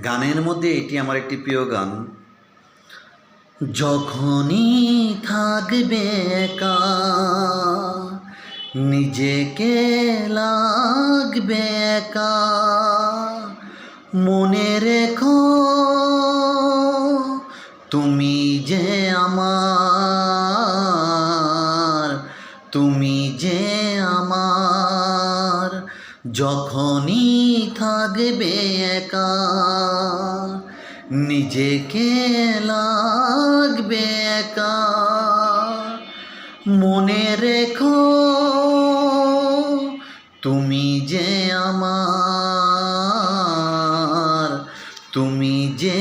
গানের মধ্যে এটি আমার একটি প্রিয় গান। যখনই থাকবে একা নিজেকে লাগবে একা, মনে রেখো তুমি যে আমার, তুমি যে আমার। যখনই থাকবে একা নিজেকে লাগবে একা, মনে রেখো তুমি যে আমার, তুমি যে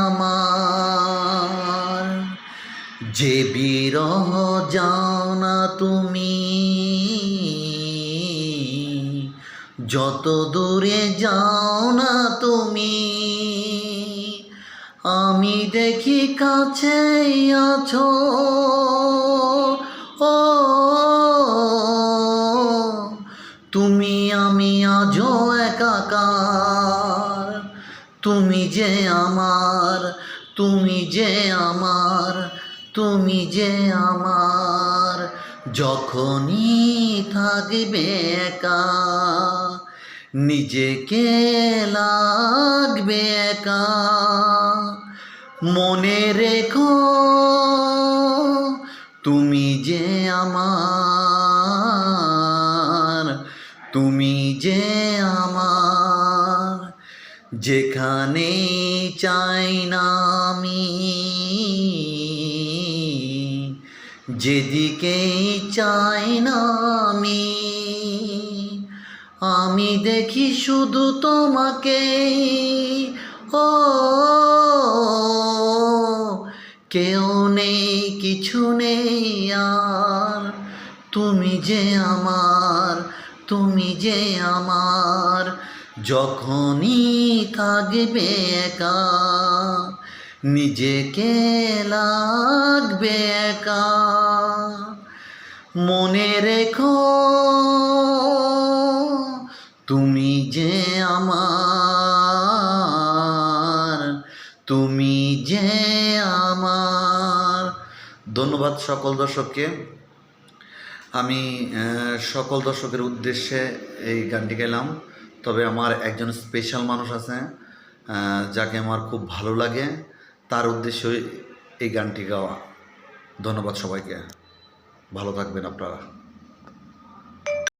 আমার। যে বিরহ যাও না তুমি, যত দূরে যাও না তুমি, আমি দেখি কাছেই আছো। ও তুমি আমি আজও একাকার, তুমি যে আমার, তুমি যে আমার, তুমি যে আমার। যখনই থাকবে একা নিজেকে লাগবে একা, মনে রেখো তুমি যে আমার, তুমি যে আমার। যেখানে চাই না আমি, যেদিকেই চাই না আমি, আমি দেখি শুধু তোমাকেই। ও কেউ নেই কিছু নেই আর, তুমি যে আমার, তুমি যে আমার। যখনই থাকবে একা নিজেকে লাগবে একা, মনে রেখো তুমি যে আমার, তুমি যে আমার। ধন্যবাদ সকল দর্শককে। আমি সকল দর্শকের উদ্দেশ্যে এই গানটি গাইলাম। তবে আমার একজন স্পেশাল মানুষ আছে যাকে আমার খুব ভালো লাগে, তার উদ্দেশ্যে এই গানটি গাওয়া। ধন্যবাদ সবাইকে, ভালো থাকবেন আপনারা।